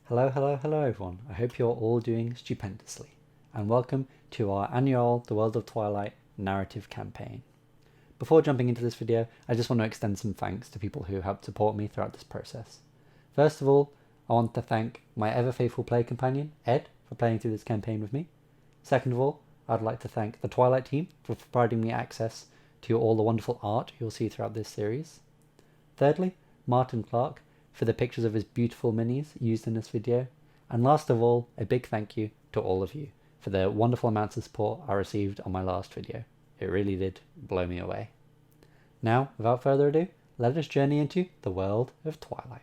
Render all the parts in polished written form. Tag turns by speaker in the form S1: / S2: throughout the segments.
S1: Hello everyone, I hope you're all doing stupendously, and welcome to our Anyaral, the World of Twilight narrative campaign. Before jumping into this video, I just want to extend some thanks to people who helped support me throughout this process. First of all, I want to thank my ever-faithful player companion, Ed, for playing through this campaign with me. Second of all, I'd like to thank the Twilight team for providing me access to all the wonderful art you'll see throughout this series. Thirdly, Martin Clark, for the pictures of his beautiful minis used in this video. And last of all, a big thank you to all of you for the wonderful amounts of support I received on my last video. It really did blow me away. Now, without further ado, let us journey into the world of Twilight.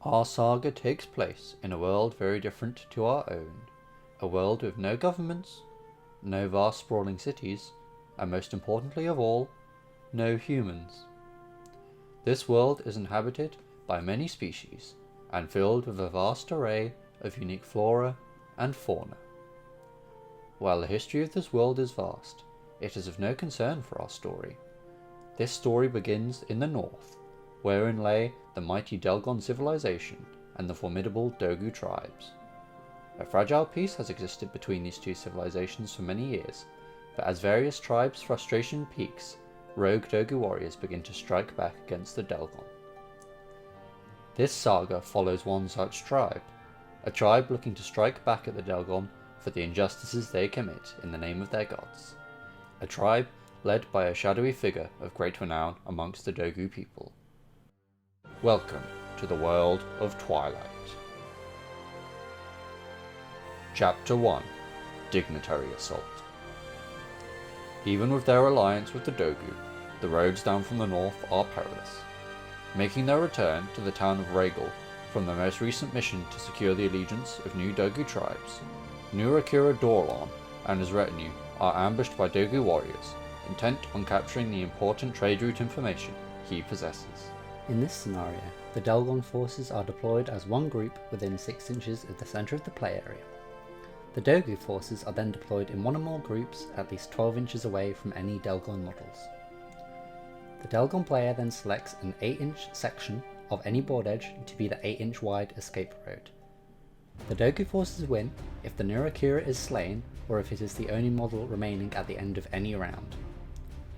S1: Our saga takes place in a world very different to our own. A world with no governments, no vast sprawling cities, and most importantly of all, no humans. This world is inhabited by many species, and filled with a vast array of unique flora and fauna. While the history of this world is vast, it is of no concern for our story. This story begins in the north, wherein lay the mighty Delgon civilization and the formidable Dhogu tribes. A fragile peace has existed between these two civilizations for many years, but as various tribes' frustration peaks, rogue Dhogu warriors begin to strike back against the Delgon. This saga follows one such tribe, a tribe looking to strike back at the Delgon for the injustices they commit in the name of their gods. A tribe led by a shadowy figure of great renown amongst the Dhogu people. Welcome to the world of Twilight. Chapter 1: Dignitary Assault. Even with their alliance with the Dhogu, the roads down from the north are perilous. Making their return to the town of Regal from their most recent mission to secure the allegiance of new Dhogu tribes, NuraKira and his retinue are ambushed by Dhogu warriors, intent on capturing the important trade route information he possesses. In this scenario, the Delgon forces are deployed as one group within 6 inches of the centre of the play area. The Dhogu forces are then deployed in one or more groups at least 12 inches away from any Delgon models. The Delgon player then selects an 8-inch section of any board edge to be the 8-inch wide escape road. The Dhogu forces win if the NuraKira is slain or if it is the only model remaining at the end of any round.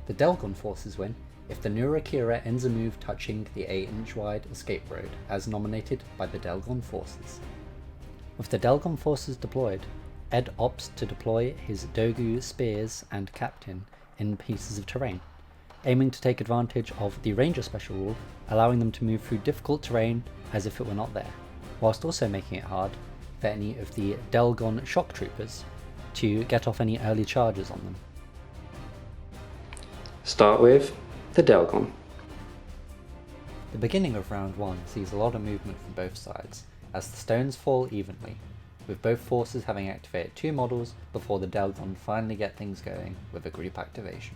S1: The Delgon forces win if the NuraKira ends a move touching the 8-inch wide escape road as nominated by the Delgon forces. With the Delgon forces deployed, Ed opts to deploy his Dhogu Spears and Captain in pieces of terrain, aiming to take advantage of the Ranger special rule, allowing them to move through difficult terrain as if it were not there, whilst also making it hard for any of the Delgon shock troopers to get off any early charges on them.
S2: Start with the Delgon.
S1: The beginning of round 1 sees a lot of movement from both sides, as the stones fall evenly, with both forces having activated 2 models before the Delgon finally get things going with a group activation.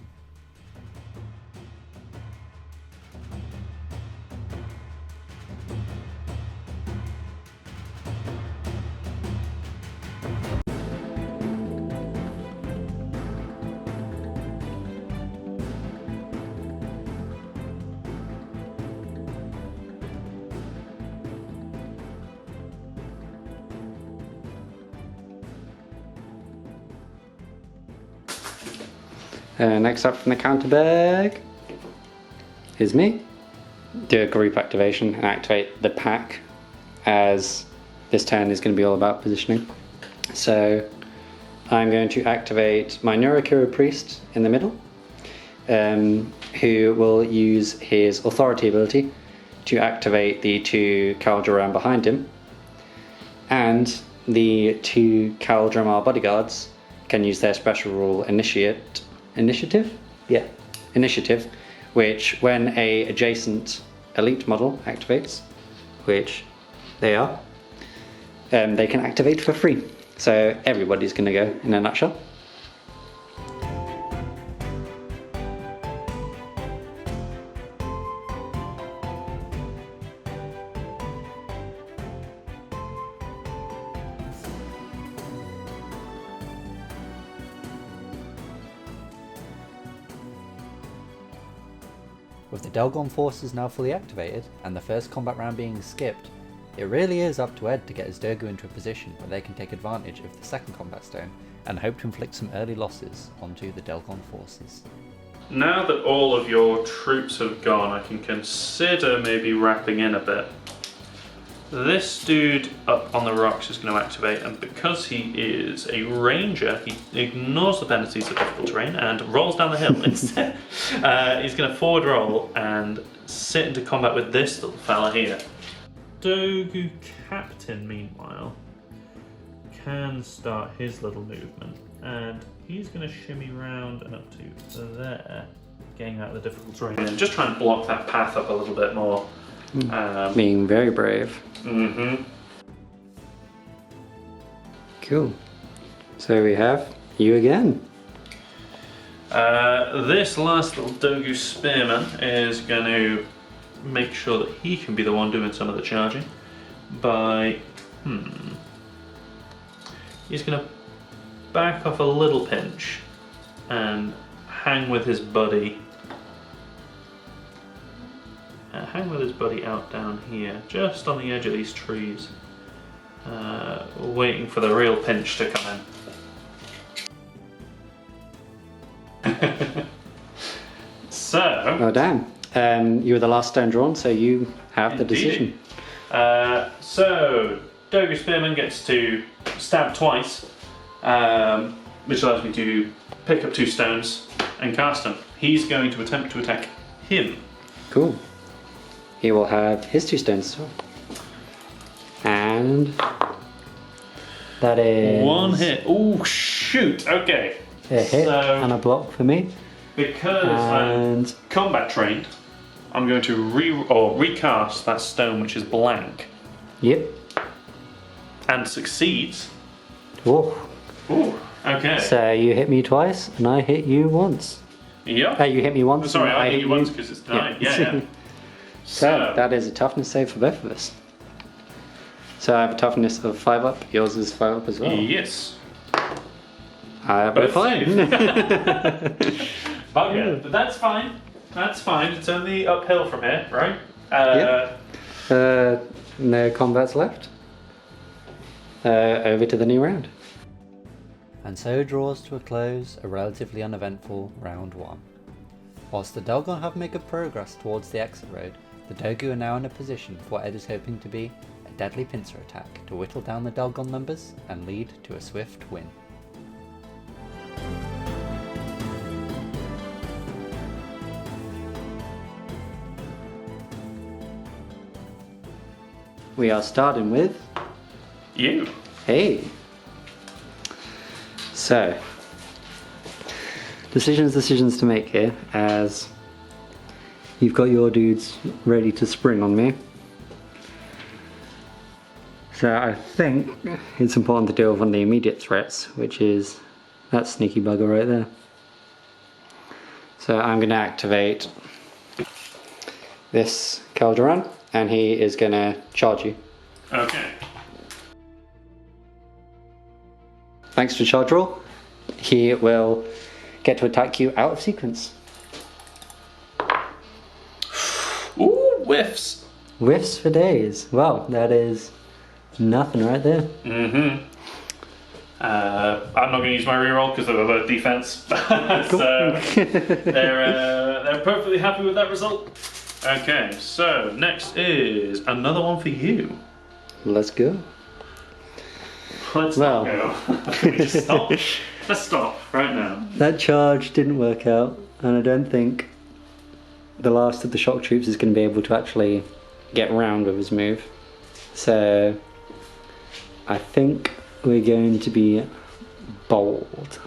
S2: Next up from the counter bag is me. Do a group activation and activate the pack, as this turn is going to be all about positioning. So I'm going to activate my NuraKira priest in the middle, who will use his authority ability to activate the 2 KalJoran behind him, and the 2 KalDromar bodyguards can use their special rule Initiative, which when a adjacent elite model activates, which they are, they can activate for free. So everybody's going to go in a nutshell.
S1: With the Delgon forces now fully activated, and the first combat round being skipped, It really is up to Ed to get his Dhogu into a position where they can take advantage of the second combat stone and hope to inflict some early losses onto the Delgon forces.
S3: Now that all of your troops have gone, I can consider maybe wrapping in a bit. This dude up on the rocks is going to activate, and because he is a ranger, he ignores the penalties of difficult terrain and rolls down the hill instead. He's going to forward roll and sit into combat with this little fella here. Dhogu Captain, meanwhile, can start his little movement, and he's going to shimmy round and up to there, getting out of the difficult terrain, and just try and block that path up a little bit more.
S2: Being very brave.
S3: Mm-hmm.
S2: Cool. So we have you again.
S3: This last little Dhogu Spearman is going to make sure that he can be the one doing some of the charging by... He's going to back off a little pinch and hang with his buddy. Hang with his buddy out down here, just on the edge of these trees, waiting for the real pinch to come in. So...
S2: Oh damn. You were the last stone drawn, so you have the decision.
S3: So, Dhogu Spearman gets to stab twice, which allows me to pick up 2 stones and cast them. He's going to attempt to attack him.
S2: Cool. He will have his 2 stones as well. And that is
S3: 1 hit. Oh shoot! Okay.
S2: a hit
S3: So-
S2: and a block for me.
S3: Because I'm combat trained, I'm going to recast that stone which is blank
S2: Yep.
S3: and succeeds.
S2: Whoa.
S3: Ooh, okay.
S2: So you hit me twice and I hit you once.
S3: Yep.
S2: You hit me once.
S3: Sorry,
S2: and
S3: I hit you once because it's denied. Yeah.
S2: So that is a toughness save for both of us. So I have a toughness of 5 up. Yours is 5 up as well.
S3: Yes.
S2: Both fine.
S3: Bugger. But that's fine. That's fine. It's only uphill from here, right?
S2: No combats left. Over to the new round.
S1: And so draws to a close a relatively uneventful round 1. Whilst the Delgon have made good progress towards the exit road, the Dhogu are now in a position for what Ed is hoping to be a deadly pincer attack to whittle down the Delgon numbers and lead to a swift win.
S2: We are starting with
S3: You.
S2: hey. So decisions to make here, as you've got your dudes ready to spring on me. So I think it's important to deal with one of the immediate threats, which is that sneaky bugger right there. So I'm going to activate this KalJoran, and he is going to charge you.
S3: Okay.
S2: Thanks to charge roll, he will get to attack you out of sequence.
S3: Ooh, whiffs.
S2: Whiffs for days. Wow, that is nothing right there.
S3: Mm-hmm. I'm not going to use my reroll because they were both defense. So they're perfectly happy with that result. Okay, so next is another one for you.
S2: Let's go.
S3: Let's not go. Can we just stop? Let's stop right now.
S2: That charge didn't work out, and I don't think the last of the shock troops is going to be able to actually get round with his move. So I think we're going to be bold.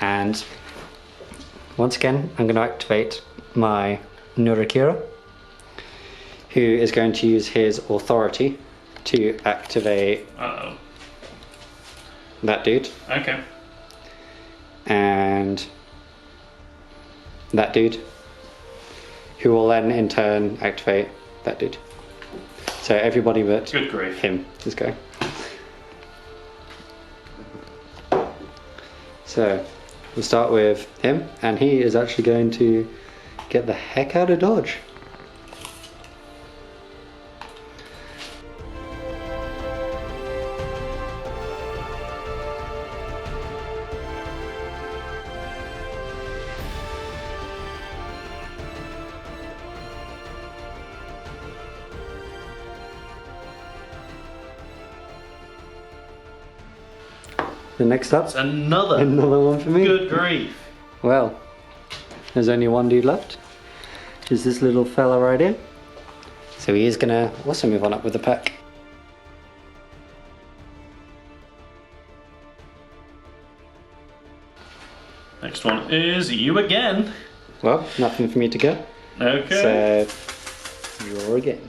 S2: And once again, I'm going to activate my NuraKira, who is going to use his authority to activate
S3: Uh-oh.
S2: that dude.
S3: Okay.
S2: And that dude, who will then in turn activate that dude. So everybody but
S3: Good grief.
S2: him is going. So we'll start with him, and he is actually going to get the heck out of dodge. The next up,
S3: It's another.
S2: another one for me.
S3: Good grief.
S2: Well, there's only one dude left. Is this little fella right here. So he is gonna also move on up with the pack.
S3: Next one is you again.
S2: Well, nothing for me to get.
S3: Okay.
S2: So you're again.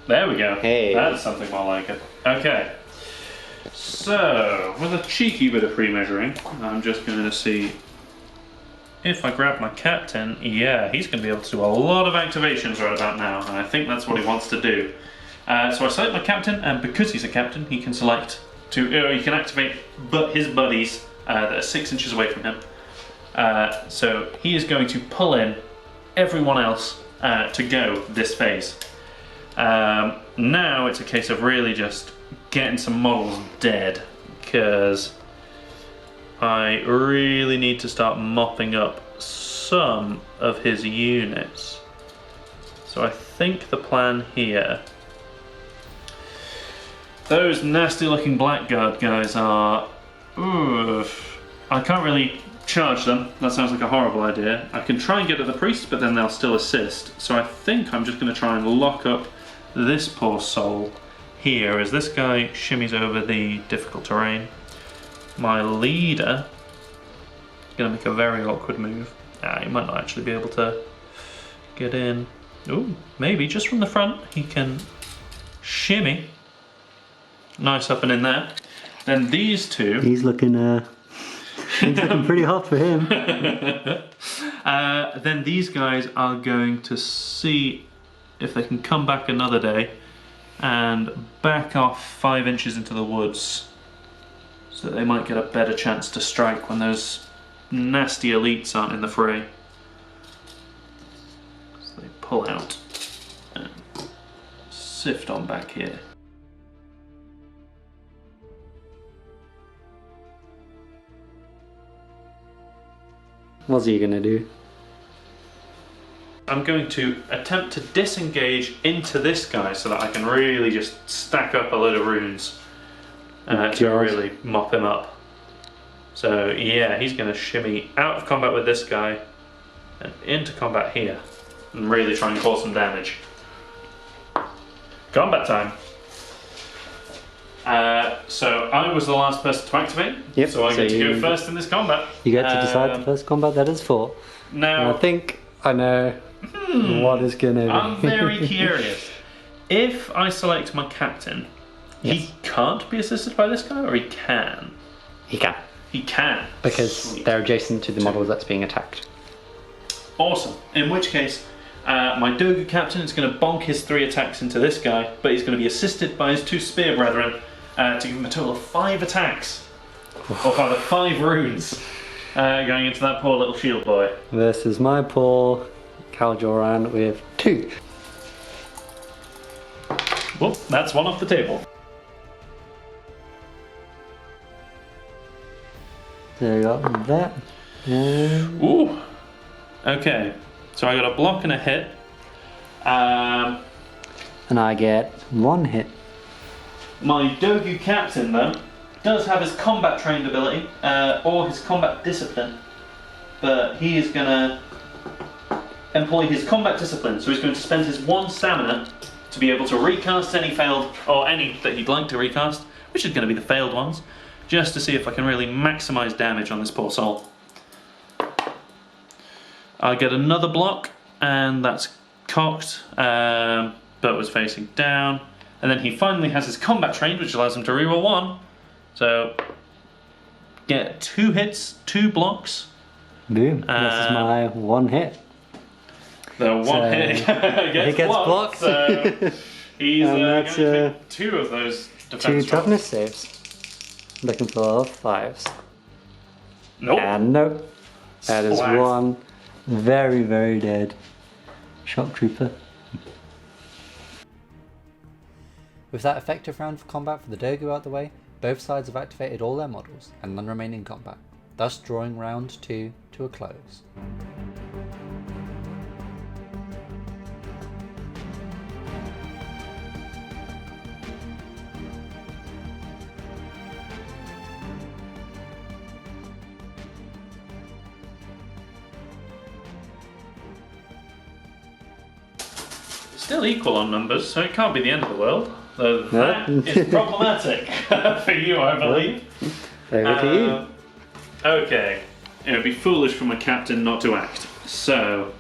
S3: There we go.
S2: Hey.
S3: That's something more like it. Okay. So, with a cheeky bit of pre-measuring, I'm just going to see if I grab my captain. Yeah, he's going to be able to do a lot of activations right about now, and I think that's what he wants to do. So I select my captain, and because he's a captain, he can select he can activate his buddies that are 6 inches away from him. So he is going to pull in everyone else to go this phase. Now it's a case of really just getting some models dead, because I really need to start mopping up some of his units. So I think the plan here, those nasty looking blackguard guys are, I can't really charge them. That sounds like a horrible idea. I can try and get at the priest, but then they'll still assist. So I think I'm just going to try and lock up this poor soul here as this guy shimmies over the difficult terrain. My leader is going to make a very awkward move. He might not actually be able to get in. Ooh, maybe just from the front he can shimmy. Nice up and in there. Then these two.
S2: He's looking pretty hot for him.
S3: Then these guys are going to see if they can come back another day and back off 5 inches into the woods, so that they might get a better chance to strike when those nasty elites aren't in the fray. So they pull out and sift on back here.
S2: What's he gonna do?
S3: I'm going to attempt to disengage into this guy so that I can really just stack up a load of runes to really mop him up. So yeah, he's going to shimmy out of combat with this guy and into combat here and really try and cause some damage. Combat time. So I was the last person to activate,
S2: Yep,
S3: so I get to go first in this combat.
S2: You get to decide the first combat that is for.
S3: Now,
S2: And I think I know what is gonna be.
S3: I'm very curious. If I select my captain, he can't be assisted by this guy, or he can?
S2: He can.
S3: He can.
S2: Because
S3: Sweet.
S2: they're adjacent to the model that's being attacked.
S3: Awesome. In which case, my Dhogu Captain is going to bonk his 3 attacks into this guy, but he's going to be assisted by his 2 spear brethren to give him a total of 5 attacks. Or rather 5 runes going into that poor little shield boy.
S2: Versus my poor KalJoran with 2.
S3: Well, that's one off the table.
S2: So you got that.
S3: Ooh. Okay. So I got a block and a hit.
S2: And I get 1 hit.
S3: My Dhogu Captain, though, does have his combat trained ability, or his combat discipline, but he is going to employ his combat discipline, so he's going to spend his 1 stamina to be able to recast any failed, or any that he'd like to recast, which is going to be the failed ones, just to see if I can really maximise damage on this poor soul. I get another block, and that's cocked, but was facing down. And then he finally has his combat trained, which allows him to reroll 1. So, get 2 hits, 2 blocks.
S2: Boom. This is my 1 hit.
S3: The 1 hit gets blocked. So he's going to take 2 of those defense
S2: 2 toughness saves. Looking for 5s.
S3: Nope.
S2: And nope. That is
S3: Splat.
S2: 1 very, very dead shock trooper.
S1: With that effective round of combat for the Dhogu out the way, both sides have activated all their models and none remain in combat, thus drawing round 2 to a close.
S3: still equal on numbers, so it can't be the end of the world. Though that is problematic for you, I believe.
S2: Over to you.
S3: Okay, it would be foolish for my captain not to act. So,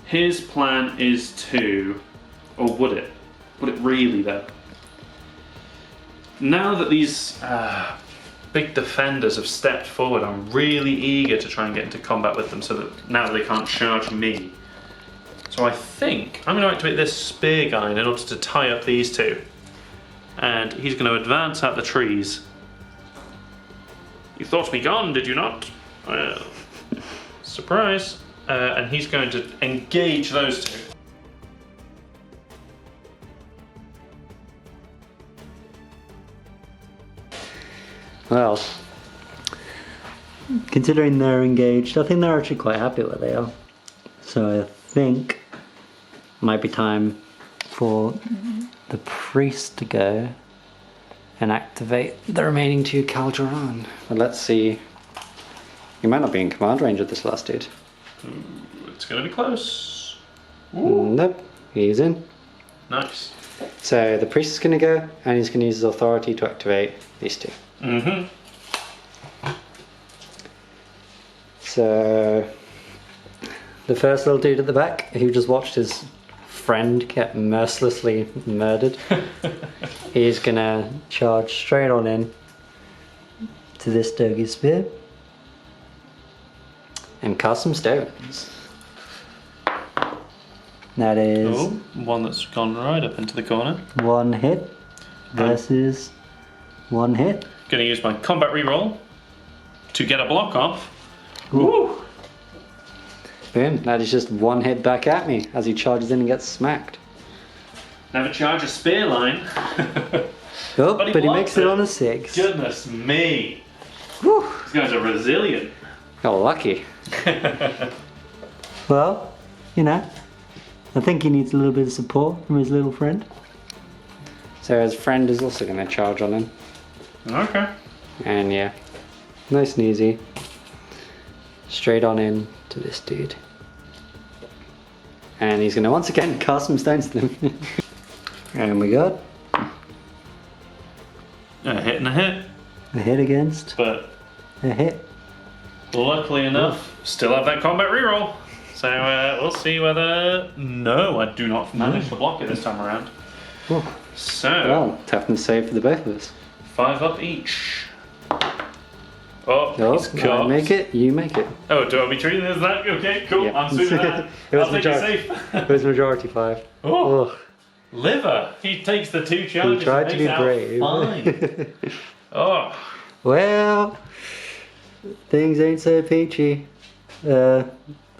S3: his plan is to... Or would it? Would it really, though? Now that these big defenders have stepped forward, I'm really eager to try and get into combat with them so that now they can't charge me. So I think I'm going to activate this spear guy in order to tie up these two. And he's going to advance out the trees. You thought me gone, did you not? Well, surprise. And he's going to engage those two.
S1: Well, considering they're engaged, I think they're actually quite happy where they are. So I think it might be time for the priest to go and activate the remaining two KalJoran.
S2: Well, let's see. You might not be in command range of this last dude.
S3: Ooh, it's going to be close. Ooh.
S2: Nope, he's in.
S3: Nice.
S2: So the priest is going to go, and he's going to use his authority to activate these two.
S3: Mm-hmm.
S2: So
S1: The first little dude at the back who just watched his friend get mercilessly murdered, he's gonna charge straight on in to this Dhogu Spear and cast some stones. That is
S3: one that's gone right up into the corner.
S1: one hit versus one hit.
S3: Gonna use my combat reroll to get a block off.
S1: Ooh.
S2: boom, that is just one hit back at me as he charges in and gets smacked.
S3: Never charge a spear line.
S1: Oh,
S3: But he
S1: but he
S3: blocked
S1: makes it
S3: it.
S1: on a 6.
S3: Goodness me.
S1: Whew.
S3: These guys are resilient.
S2: Got lucky.
S1: Well, you know, I think he needs a little bit of support from his little friend.
S2: So his friend is also going to charge on him.
S3: Okay.
S2: And yeah, nice and easy. Straight on in to this dude. And he's going to once again cast some stones to them. And we got
S3: A hit and a hit.
S1: a hit against
S3: But
S1: a hit.
S3: luckily enough, still have that combat reroll. So we'll see whether... No, I do not manage to block it this time around.
S1: Ooh.
S3: So,
S2: well, toughness save for the both of us.
S3: 5 up each. Oh,
S2: Oh,
S3: he's
S2: I
S3: got...
S2: make it, you make it.
S3: Oh, do I be treating it as that? Okay, cool.
S2: Yep.
S3: I'm swinging that.
S2: It was
S3: I'll take it
S2: majority.
S3: safe.
S2: It was majority 5.
S3: Oh,
S2: Ugh.
S3: liver. He takes the 2 charges.
S2: He tried to
S3: and
S2: be
S3: makes out
S2: brave.
S3: Fine. Oh,
S1: Well, things ain't so peachy. The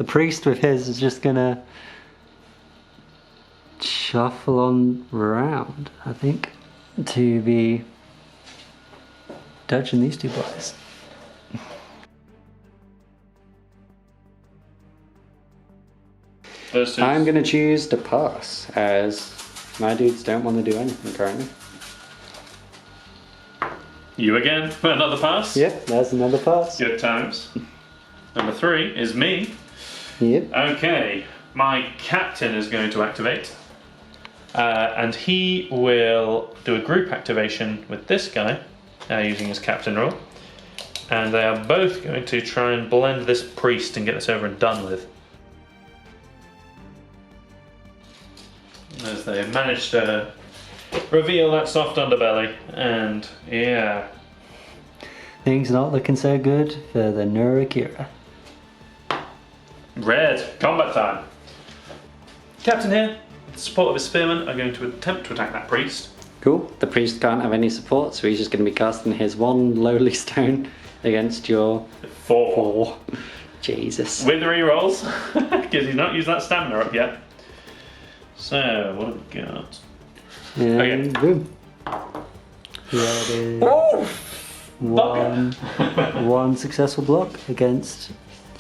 S1: priest with his is just gonna shuffle on round, I think, to be dodging these two boys.
S3: versus
S2: I'm going to choose to pass, as my dudes don't want to do anything currently.
S3: you again for another pass.
S2: Yep, that's another pass.
S3: Good times. Number 3 is me.
S2: Yep.
S3: Okay, my captain is going to activate. And he will do a group activation with this guy, using his captain rule. And they are both going to try and blend this priest and get this over and done with. As they managed to reveal that soft underbelly, and yeah.
S1: Things not looking so good for the NuraKira.
S3: Red, combat time. Captain here, with the support of his spearmen, are going to attempt to attack that priest.
S2: Cool. The priest can't have any support, so he's just going to be casting his one lowly stone against your
S3: 4.
S2: Jesus.
S3: With rerolls, because he's not used that stamina up yet. So, what have we got?
S1: And
S3: Okay.
S1: boom. That is
S3: Oh!
S1: one successful block against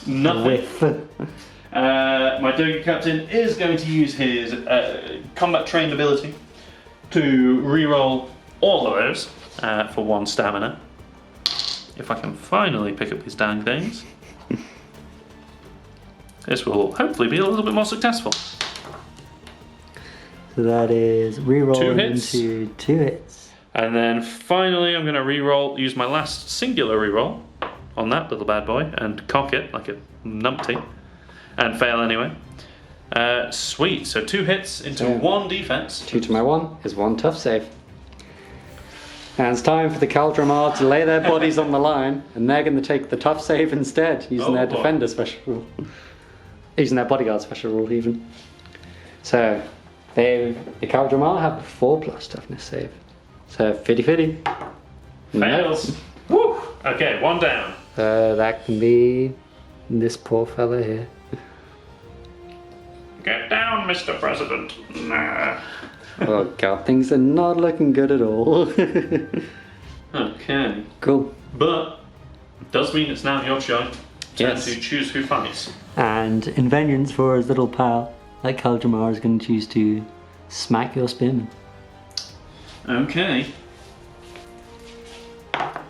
S3: Nothing.
S1: whiff.
S3: My Dhogu Captain is going to use his combat trained ability to reroll all of those for 1 stamina. If I can finally pick up these dang things. This will hopefully be a little bit more successful.
S1: So that is reroll
S3: 2 hits.
S1: into 2 hits.
S3: And then finally, I'm going to reroll, use my last singular reroll on that little bad boy and cock it like a numpty and fail anyway. Sweet, so 2 hits into 1 defense.
S2: 2 to my 1 is 1 tough save. And it's time for the KalDromar to lay their bodies on the line, and they're going to take the tough save instead, using their defender special rule. Using their bodyguard special rule, even. So, the KalDromar have a 4+ toughness save. So, 50-50.
S3: Fails. Woo! Okay, 1 down.
S2: That can be this poor fella here.
S3: Get down, Mr. President. Nah.
S2: Oh god, things are not looking good at all.
S3: Okay.
S2: Cool.
S3: But, does mean it's now your turn
S2: Yes.
S3: to choose who fights.
S1: And in vengeance for his little pal, like KalDromar is going to choose to smack your spearman.
S3: Okay.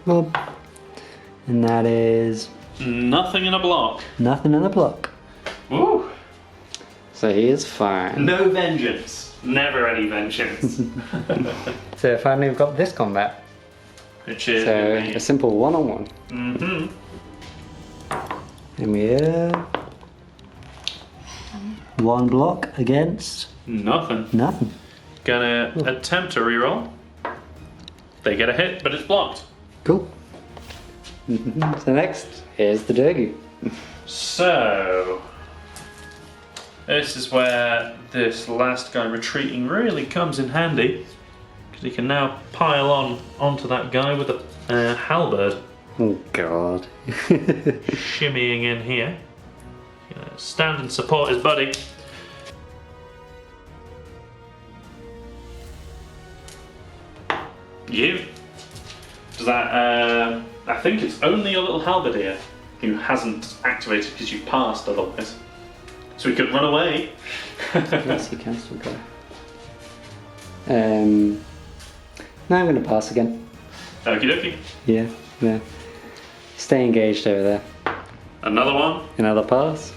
S1: Well, and that is
S3: Nothing in a block.
S1: nothing in the block.
S3: Woo!
S2: So he is fine.
S3: No vengeance. Never any vengeance.
S2: So finally we've got this combat.
S3: Which is
S2: So
S3: gonna be-
S2: a simple one-on-one.
S3: Mhm.
S2: And we have
S1: 1 block against
S3: Nothing.
S1: nothing.
S3: Gonna attempt a reroll. They get a hit, but it's blocked.
S2: cool. So next is the Dhogu.
S3: So, this is where this last guy retreating really comes in handy, because he can now pile onto that guy with a halberd,
S2: Oh god.
S3: shimmying in here. Stand and support his buddy. You. Does that? I think it's only your little halberdier who hasn't activated because you passed otherwise. So we could run away.
S2: Yes, he can still go. Now I'm going to pass again.
S3: Okie dokie.
S2: Yeah, no. Stay engaged over there.
S3: Another one.
S2: Another pass.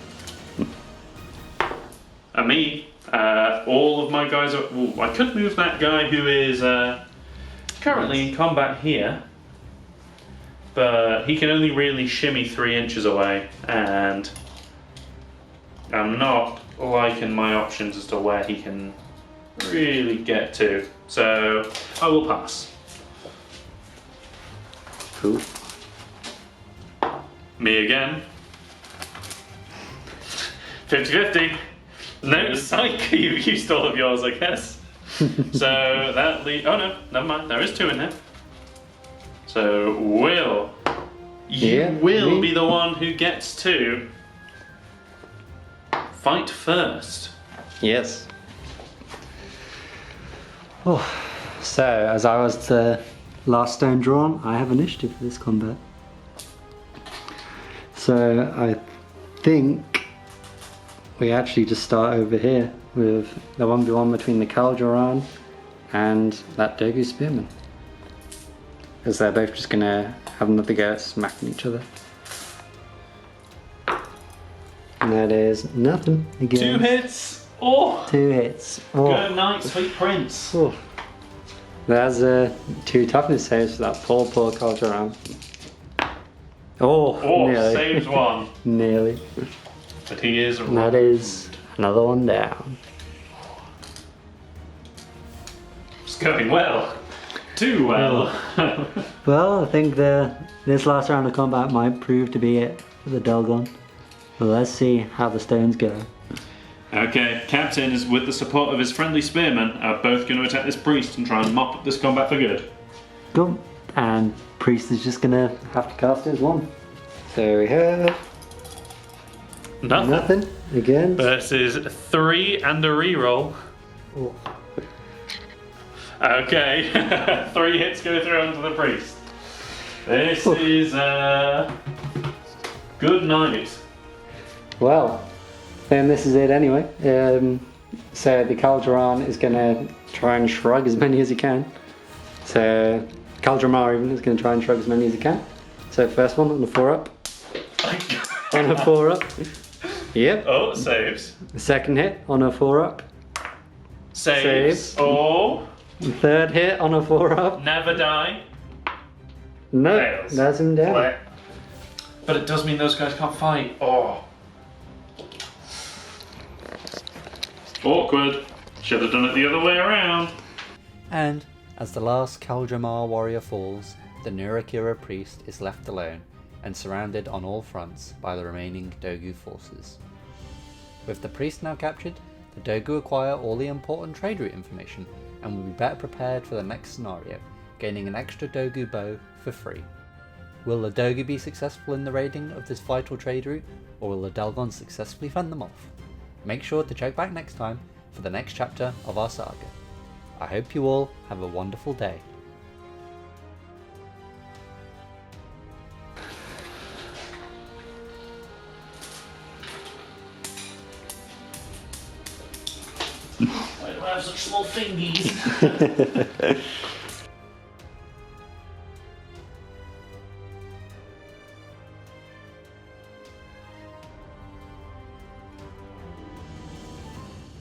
S3: And me. All of my guys are. Ooh, I could move that guy who is currently in combat here. But he can only really shimmy 3 inches away, and I'm not liking my options as to where he can really get to. So I will pass.
S2: Cool.
S3: Me again. 50-50. No, psych, you used all of yours, I guess. So that oh no, never mind, there is 2 in there. So you
S2: Yeah,
S3: will
S2: me.
S3: be the one who gets to fight first.
S2: Yes. Oh. So, as I was the
S1: Last stone drawn, I have initiative for this combat. So I think we actually just start over here with the 1v1 between the KalJoran and that Dhogu Spearman. Because they're both just gonna have another go at smacking each other. And that is nothing again.
S3: 2 hits. Oh,
S1: 2 hits. Oh.
S3: good night, sweet prince.
S1: Oh.
S2: There's 2 toughness saves for that poor KalJoran. Oh,
S3: Oh,
S2: nearly.
S3: saves 1.
S2: Nearly.
S3: But he is
S2: And that is another one down.
S3: It's going well. Too well.
S1: Well, I think this last round of combat might prove to be it for the Delgon. But let's see how the stones go.
S3: Okay, Captain is with the support of his friendly spearmen are both going to attack this priest and try and mop up this combat for good.
S1: Go. And Priest is just gonna have to cast his one.
S2: So we have
S3: Nothing.
S2: nothing again.
S3: This is 3 and a reroll.
S2: Oh.
S3: Okay, 3 hits go through onto the priest. This is good night.
S2: Well, then this is it anyway. So the KalJoran is going to try and shrug as many as he can. So KalDromar even is going to try and shrug as many as he can. So first one on the 4-up. On a 4-up. Yep.
S3: Oh, saves.
S2: The second hit on a 4-up.
S3: Saves.
S2: Save.
S3: Or
S2: Third hit on a 4-up.
S3: never die.
S2: No,
S3: Fails.
S2: that's him down.
S3: Flip. But it does mean those guys can't fight. Oh. Awkward. Should have done it the other way around.
S1: And as the last KalDromar warrior falls, the NuraKira priest is left alone and surrounded on all fronts by the remaining Dhogu forces. With the priest now captured, the Dhogu acquire all the important trade route information and will be better prepared for the next scenario, gaining an extra Dhogu bow for free. Will the Dhogu be successful in the raiding of this vital trade route, or will the Delgon successfully fend them off? Make sure to check back next time for the next chapter of our saga. I hope you all have a wonderful day.
S3: Why do I have such small fingies?